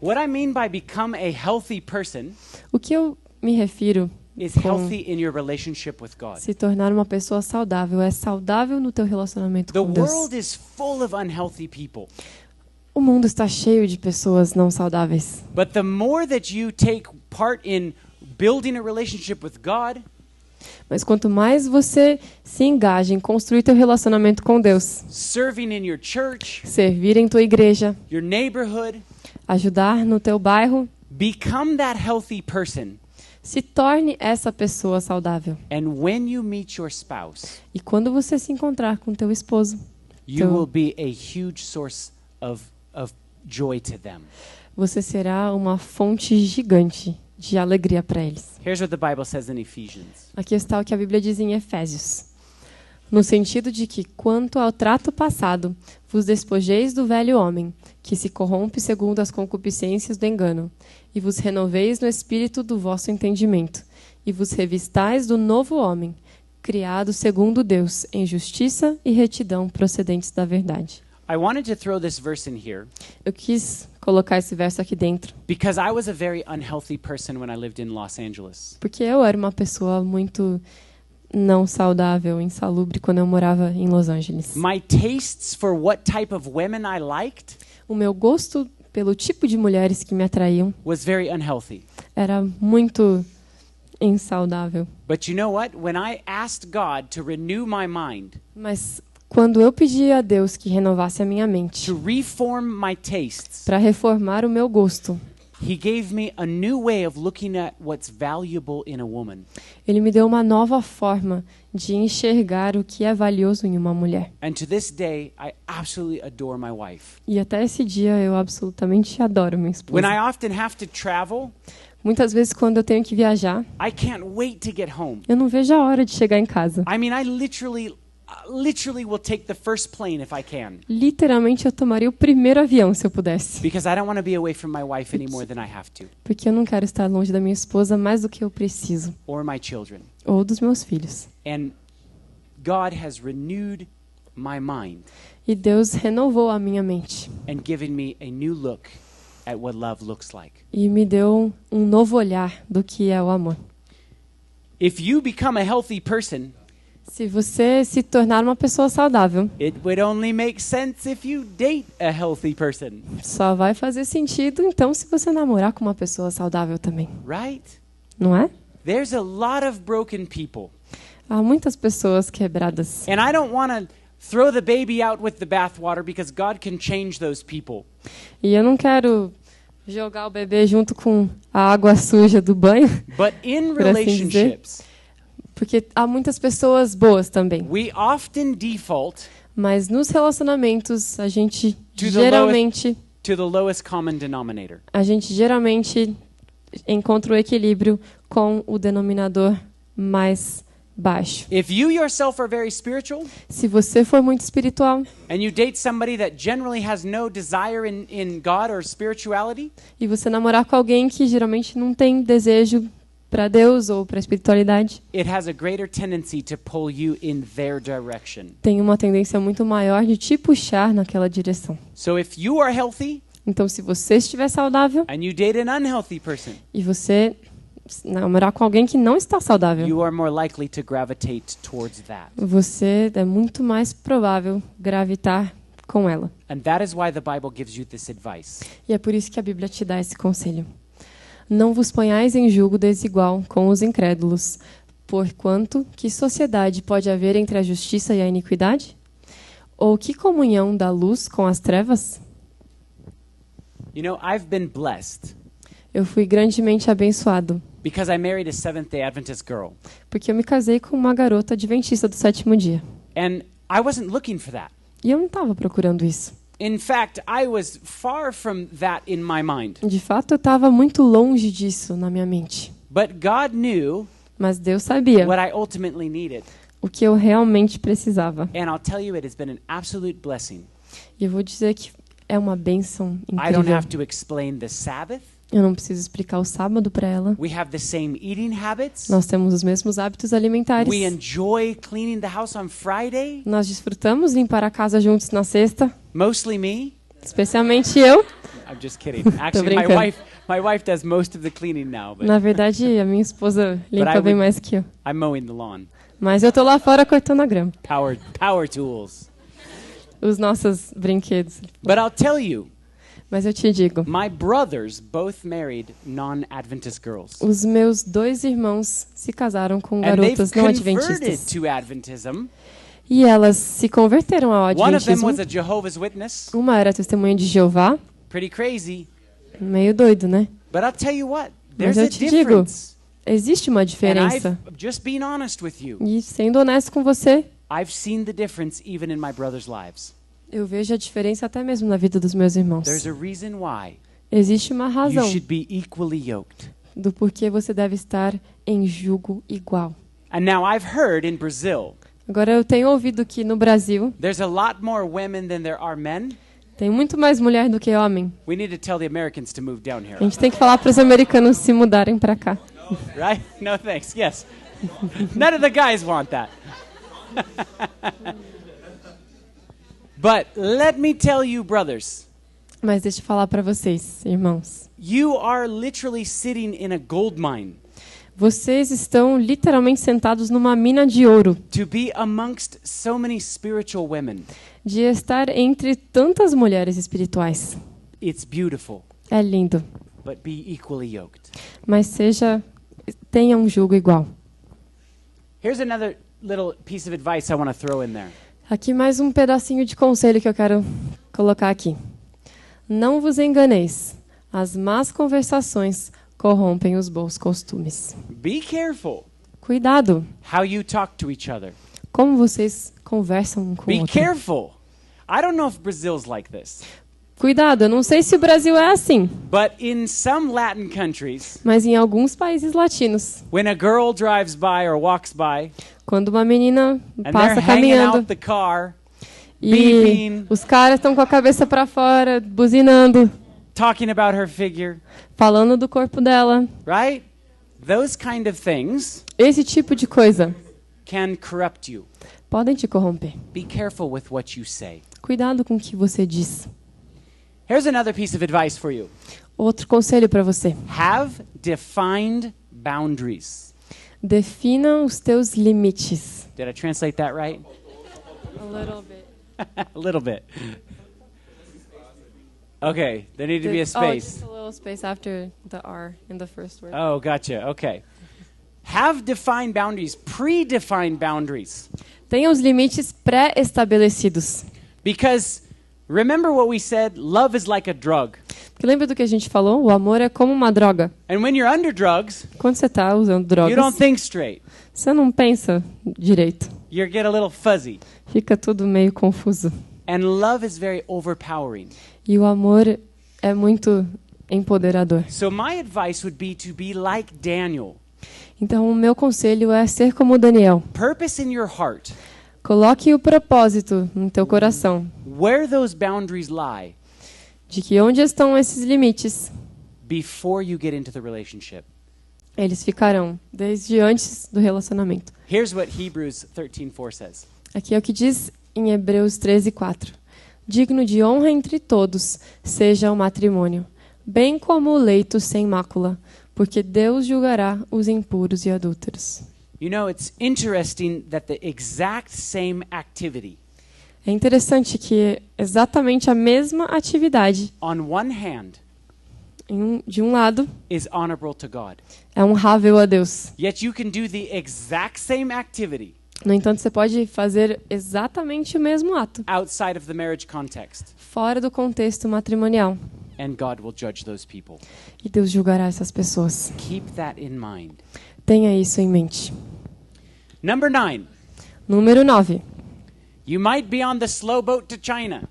What I mean by become a healthy person O que eu me refiro is com healthy in your relationship with God. se tornar uma pessoa saudável é saudável no teu relacionamento The com Deus. world is full of unhealthy people. O mundo está cheio de pessoas não saudáveis. But the more that you take part in building a relationship with God, Mas quanto mais você se engaja em construir teu relacionamento com Deus, serving in your church, servir em tua igreja, your neighborhood, ajudar no teu bairro, become that healthy person. se torne essa pessoa saudável. And when you meet your spouse, E quando você se encontrar com teu esposo, you will be a huge source of joy to them. você será uma fonte gigante de alegria para eles. Here's what the Bible says in Ephesians. Aqui está o que a Bíblia diz em Efésios. No sentido de que, quanto ao trato passado, vos despojeis do velho homem, que se corrompe segundo as concupiscências do engano, e vos renoveis no espírito do vosso entendimento, e vos revistais do novo homem, criado segundo Deus, em justiça e retidão procedentes da verdade. I wanted to throw this verse in here Eu quis colocar esse verso aqui dentro, because I was a very unhealthy person when I lived in Los Angeles. porque eu era uma pessoa muito não saudável, insalubre, quando eu morava em Los Angeles. My tastes for what type of women I liked O meu gosto pelo tipo de mulheres que me atraíam was very unhealthy. era muito insaudável. But you know what? When I asked God to renew my mind, Mas quando eu pedi a Deus que renovasse a minha mente to reform my tastes, para reformar o meu gosto, He gave me a new way of looking at what's valuable in a woman. Ele me deu uma nova forma de enxergar o que é valioso em uma mulher. And to this day, I absolutely adore my wife. E até esse dia eu absolutamente adoro minha esposa. When I often have to travel, Muitas vezes quando eu tenho que viajar, I can't wait to get home. eu não vejo a hora de chegar em casa. I mean, I literally will take the first plane if I can, Literalmente eu tomaria o primeiro avião se eu pudesse. because I don't want to be away from my wife any more than I have to, Porque eu não quero estar longe da minha esposa mais do que eu preciso. or my children. Ou dos meus filhos. And God has renewed my mind E Deus renovou a minha mente. and given me a new look at what love looks like. E me deu um novo olhar do que é o amor. If you become a healthy person, Se você se tornar uma pessoa saudável, it would only make sense if you date a healthy person, só vai fazer sentido então se você namorar com uma pessoa saudável também, right? não é? There's a lot of broken people. Há muitas pessoas quebradas. And I don't want to throw the baby out with the bathwater, because God can change those people. E eu não quero jogar o bebê junto com a água suja do banho, But in Por assim dizer. relationships, porque há muitas pessoas boas também. we often default Mas nos relacionamentos, a gente To the geralmente to the lowest common denominator. encontra o equilíbrio com o denominador mais baixo. If you yourself are very spiritual Se você for muito espiritual and you date somebody that generally has no desire in God or spirituality, e você namorar com alguém que geralmente não tem desejo para Deus ou para a espiritualidade, it has a greater tendency to pull you in their direction. tem uma tendência muito maior de te puxar naquela direção. So if you are healthy Então, se você estiver saudável and you date an unhealthy person, e você namorar com alguém que não está saudável, you are more likely to gravitate towards that. você é muito mais provável gravitar com ela. And that is why the Bible gives you this advice. E é por isso que a Bíblia te dá esse conselho. Não vos ponhais em julgo desigual com os incrédulos, porquanto que sociedade pode haver entre a justiça e a iniquidade? Ou que comunhão da luz com as trevas? You know, I've been blessed Eu fui grandemente abençoado, because I married a Seventh-day Adventist girl. porque eu me casei com uma garota adventista do sétimo dia. And I wasn't looking for that. E eu não estava procurando isso. In fact, I was far from that in my mind. De fato, eu estava muito longe disso na minha mente. But God knew Mas Deus sabia what I ultimately needed. o que eu realmente precisava. And I'll tell you, it has been an absolute blessing. E eu vou dizer que é uma bênção I don't incrível. have to explain the Sabbath. Eu não preciso explicar o sábado para ela. We have the same eating habits. Nós temos os mesmos hábitos alimentares. We enjoy cleaning the house on Friday, Nós desfrutamos limpar a casa juntos na sexta, mostly me. especialmente eu. I'm just kidding. Actually, brincando. my wife does most of the cleaning now, but Na verdade, a minha esposa limpa I bem would- mais que eu. I'm mowing the lawn. Mas eu tô lá fora cortando a grama. Power tools. Os nossos brinquedos. But I'll tell you, Mas eu te digo, my brothers both married non-Adventist girls. os meus 2 irmãos se casaram com And they've garotas não converted adventistas. to Adventism. E elas se converteram ao One of them adventismo. was a Jehovah's Witness. Uma era testemunha de Jeová, Pretty crazy. meio doido, né? But I'll tell you what, Mas there's eu a te digo, difference. existe uma And diferença. I've just been honest with you. E sendo honesto com você, I've seen the difference even in my brothers' lives. eu vejo a diferença até mesmo na vida dos meus irmãos. There's a reason why Existe uma you razão should be equally yoked. do porquê você deve estar em jugo igual. And now I've heard in Brazil, Agora eu tenho ouvido que no Brasil there's a lot more women than there are men. tem muito mais mulher do que homem. We need to tell the Americans to move down here. A gente tem que falar para os americanos se mudarem para cá. Right? No thanks. Yes. None of the guys want that. But let me tell you, brothers, Mas deixa eu falar para vocês, irmãos. you are literally sitting in a gold mine Vocês estão literalmente sentados numa mina de ouro, to be amongst so many spiritual women. de estar entre tantas mulheres espirituais. It's beautiful, É lindo, but be equally yoked. mas tenha um jugo igual. Here's another little piece of advice I want to throw in there. Aqui mais um pedacinho de conselho que eu quero colocar aqui. Não vos enganeis. As más conversações corrompem os bons costumes. Be careful Cuidado how you talk to each other. como vocês conversam um com o Be outro. careful. I don't know if Brazil's like this, Cuidado, eu não sei se o Brasil é assim, but in some Latin countries, mas em alguns países latinos, when a girl drives by or walks by quando uma menina and passa they're hanging caminhando out the car, e beeping, os caras estão com a cabeça para fora, buzinando, talking about her figure, falando do corpo dela, right? Those kind of things esse tipo de coisa can corrupt you. podem te corromper. Be careful with what you say. Cuidado com o que você diz. Here's another piece of advice for you. Outro conselho para você. Have defined boundaries. Defina os teus limites. Did I translate that right? A little bit. A little bit. Okay, there needs to be a Oh, space. just a little space after the R in the first word. Oh, gotcha. Okay. Have defined boundaries, predefined boundaries. Tenha os limites pré-estabelecidos. Because remember what we said, love is like a drug. Porque lembra do que a gente falou? O amor é como uma droga. And when you're under drugs, Quando você está usando you don't drogas, think straight. você não pensa direito. You get a little fuzzy. Fica tudo meio confuso. And love is very overpowering. E o amor é muito empoderador. So my advice would be to be like Daniel. Então, o meu conselho é ser como Daniel. Purpose in your heart Coloque o propósito no teu coração where those boundaries lie de que onde estão esses limites, before you get into the relationship. eles ficarão desde antes do relacionamento. Here's what Hebrews 13:4 says. Aqui é o que diz em Hebreus 13:4. Digno de honra entre todos seja o matrimônio, bem como o leito sem mácula, porque Deus julgará os impuros e adúlteros. You know, it's interesting that the exact same activity, É interessante que exatamente a mesma atividade, on one hand, de um lado, is honorable to God. é honrável a Deus. Yet you can do the exact same activity No entanto, você pode fazer exatamente o mesmo ato, outside of the marriage context, fora do contexto matrimonial. and God will judge those people. E Deus julgará essas pessoas. Keep that in mind. Tenha isso em mente. Number 9. Número 9. You might be on the slow boat to China,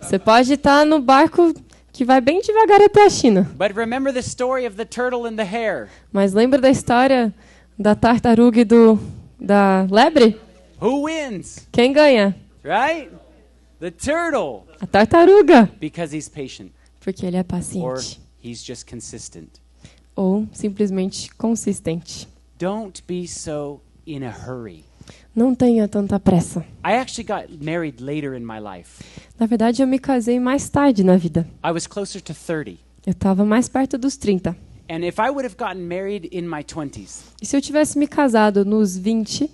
Você pode estar no barco que vai bem devagar até a China. but remember the story of the turtle and the hare. Mas lembra da história da tartaruga e da lebre? Who wins? Quem ganha? Right? The turtle, A tartaruga. because he's patient, Porque ele é or paciente. he's just consistent. Ou simplesmente consistente. Don't be so in a hurry. Não tenha tanta pressa. I actually got married later in my life. Na verdade, eu me casei mais tarde na vida. I was closer to 30. Eu estava mais perto dos 30. And if I would have gotten married in my 20s E se eu tivesse me casado nos 20,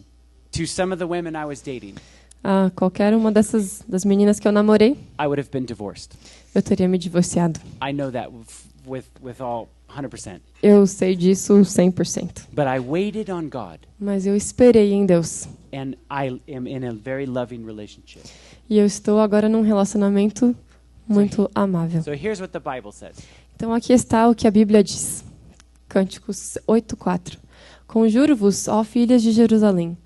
to some of the women I was dating, a qualquer uma das meninas que eu namorei, I would have been divorced. eu teria me divorciado. I know that with all 100%. Eu sei disso 100%. But I waited on God, Mas eu esperei em Deus. and I am in a very loving relationship. E eu estou agora num relacionamento muito amável. So here's what the Bible says. Então aqui está o que a Bíblia diz. Cânticos 8:4. Conjuro-vos, ó filhas de Jerusalém,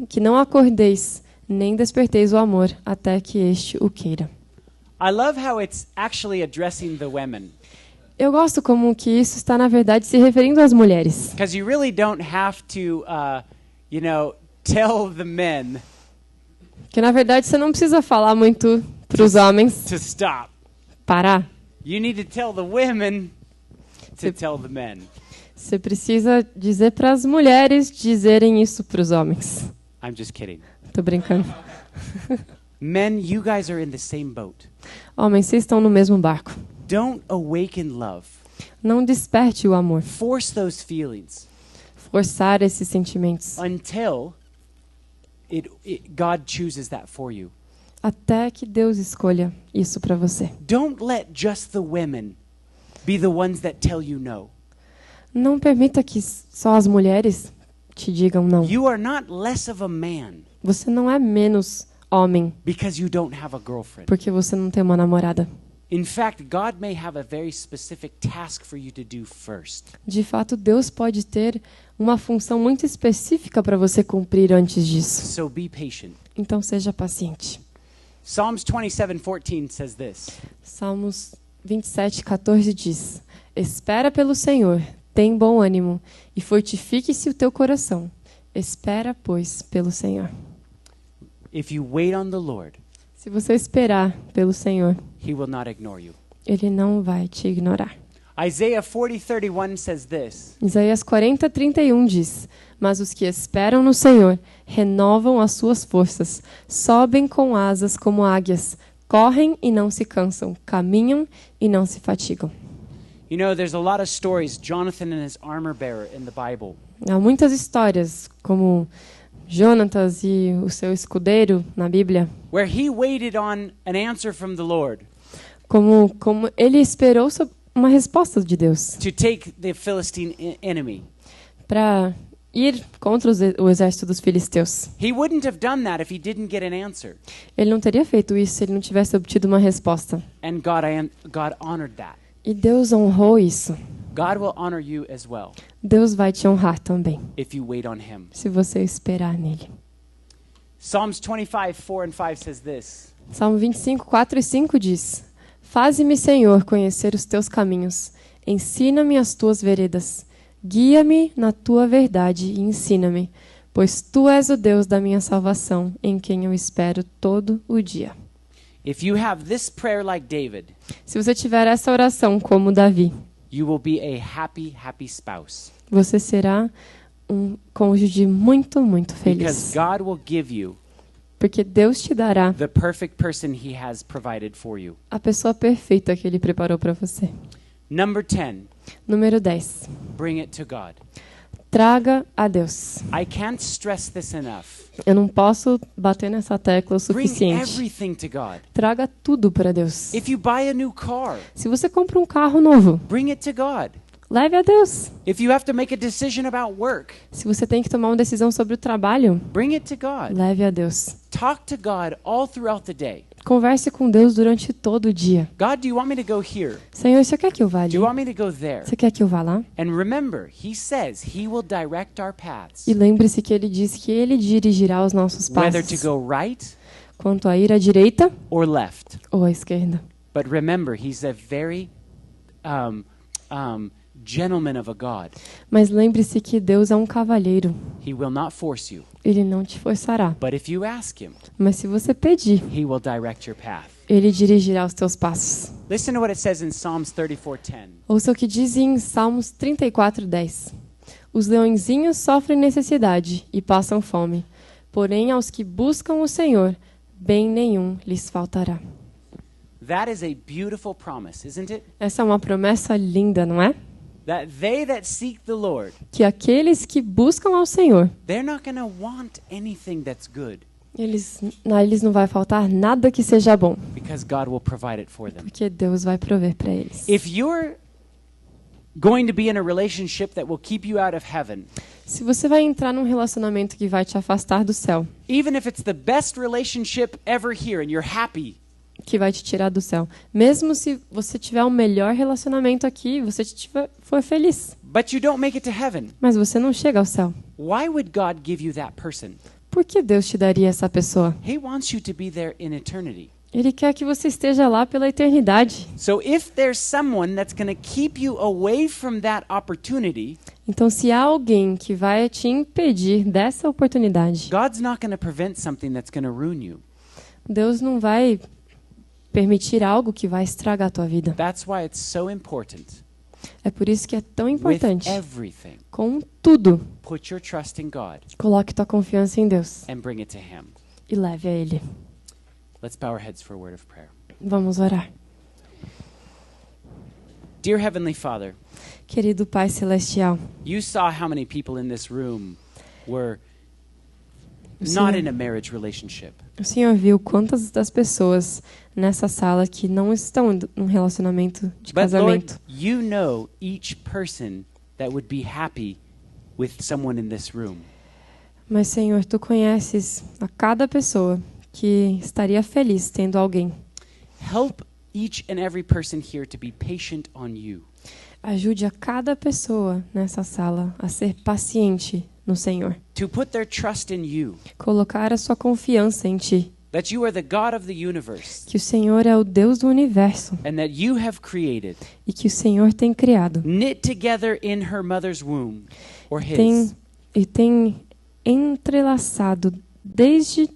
que não acordeis, nem desperteis o amor, até que este o queira. I love how it's actually addressing the women, Eu gosto como que isso está, na verdade, se referindo às mulheres. because you really don't have to, tell the men Que, na verdade, você não precisa falar muito para os homens to stop. parar. You need to tell the women to tell the men. Você precisa dizer para as mulheres dizerem isso para os homens. I'm just kidding. Tô brincando. Men, you guys are in the same boat. Homens, vocês estão no mesmo barco. Don't awaken love. Não desperte o amor. Force those feelings Forçar esses sentimentos. until God chooses that for you. Até que Deus escolha isso para você. Don't let just the women be the ones that tell you no. Não permita que só as mulheres te digam não. You are not less of a man Você não é menos homem because you don't have a girlfriend. porque você não tem uma namorada. In fact, God may have a very specific task for you to do first. De fato, Deus pode ter uma função muito específica para você cumprir antes disso. So be patient. Então seja paciente. Psalms 27:14 says this. Salmos 27:14 diz: Espera pelo Senhor, tem bom ânimo e fortifique-se o teu coração. Espera, pois, pelo Senhor. If you wait on the Lord, Se você esperar pelo Senhor, He will not ignore you. Ele não vai te ignorar. Isaiah 40:31 says this. Isaías 40:31 diz: Mas os que esperam no Senhor renovam as suas forças, sobem com asas como águias, correm e não se cansam, caminham e não se fatigam. You know, there's a lot of stories, Jonathan and his armor bearer in the Bible. Há muitas histórias, como Jonatas e o seu escudeiro na Bíblia, Where he waited on an answer from the Lord como ele esperou uma resposta de Deus to take the Philistine enemy. para ir contra o exército dos filisteus. He wouldn't have done that if he didn't get an answer. Ele não teria feito isso se ele não tivesse obtido uma resposta. And God honored that. E Deus honrou isso. God will honor you as well Deus vai te honrar também, if you wait on him. se você esperar nele. Psalms 25:4 and 5 says this. Salmo 25, 4 e 5 diz: Faze-me, Senhor, conhecer os teus caminhos. Ensina-me as tuas veredas. Guia-me na tua verdade e ensina-me, pois tu és o Deus da minha salvação, em quem eu espero todo o dia. If you have this prayer like David, Se você tiver essa oração como Davi, you will be a happy spouse. você será um cônjuge muito, muito Because feliz. God will give you Porque Deus te dará the perfect person he has provided for you. a pessoa perfeita que Ele preparou para você. Number 10, Número 10. bring it to God. Traga a Deus. I can't stress this enough. Eu não posso bater nessa tecla o Bring suficiente. everything to God. Traga tudo para Deus. If you buy a new car, Se você compra um carro novo, bring it to God. leve a Deus. If you have to make a decision about work, Se você tem que tomar uma decisão sobre o trabalho, bring it to God. leve a Deus. Talk to God all throughout the day. Converse com Deus durante todo o dia. God, do you want me to go here? Senhor, você quer que eu vá ali? Do you want me to go there? Você quer que eu vá lá? And remember, he says he will direct our paths. E lembre-se que Ele diz que Ele dirigirá os nossos Whether to passos. go right Quanto a ir à direita or left. ou à esquerda. But remember, he's a very gentleman of a God. Mas lembre-se que Deus é um cavalheiro. He will not force you. Ele não te forçará. But if you ask him, Mas se você pedir, he will direct your path. Ele dirigirá os teus passos. Listen to what it says in Psalms 34:10. Ouça o que diz em Salmos 34:10. Os leõezinhos sofrem necessidade e passam fome, Porém, aos que buscam o Senhor, bem nenhum lhes faltará. That is a beautiful promise, isn't it? Essa é uma promessa linda, não é? That they that seek the Lord, Que aqueles que buscam ao Senhor, they're not going to want anything that's good eles não vai faltar nada que seja bom, because God will provide it for them. porque Deus vai prover para eles. If you're going to be in a relationship that will keep you out of heaven, Se você vai entrar num relacionamento que vai te afastar do céu, even if it's the best relationship ever here and you're happy, que vai te tirar do céu, mesmo se você tiver o melhor relacionamento aqui, for feliz, but you don't make it to heaven, mas você não chega ao céu. why would God give you that person? Por que Deus te daria essa pessoa? He wants you to be there in eternity. Ele quer que você esteja lá pela eternidade. So if there's someone that's going to keep you away from that opportunity, Então, se há alguém que vai te impedir dessa oportunidade, God's not going to prevent something that's going to ruin you. Deus não vai permitir algo que vai estragar a tua vida. That's why it's so important. É por isso que é tão With importante. everything, Com tudo, put your trust in God coloque tua confiança em Deus and bring it to Him. e leve a Ele. Let's bow our heads for a word of prayer. Vamos orar. Dear Heavenly Father, Querido Pai Celestial, you saw how many people in this room were o not Senhor, in a marriage relationship. o Senhor viu quantas das pessoas nessa sala que não estão num relacionamento de But Lord, casamento. you know each person that would be happy with someone in this room. Mas, Senhor, Tu conheces a cada pessoa que estaria feliz tendo alguém. Help each and every person here to be patient on you. Ajude a cada pessoa nessa sala a ser paciente no Senhor. To put their trust in you. Colocar a sua confiança em Ti. That you are the God of the universe. Que o Senhor é o Deus do universo And that you have created, e que o Senhor tem criado. knit together in her mother's womb, or his, Tem entrelaçado desde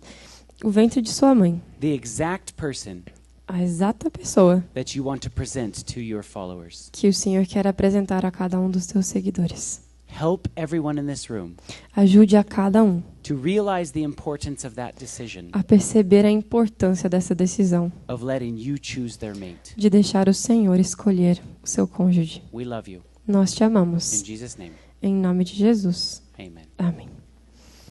o ventre de sua mãe the exact person a exata pessoa that you want to present to your followers. que o Senhor quer apresentar a cada um dos teus seguidores. Help everyone in this room Ajude a cada um to realize the importance of that decision, a perceber a importância dessa decisão of letting you choose their mate. de deixar o Senhor escolher o seu cônjuge. We love you. Nós te In amamos. Jesus' name, Em nome de Jesus. amen. Amém.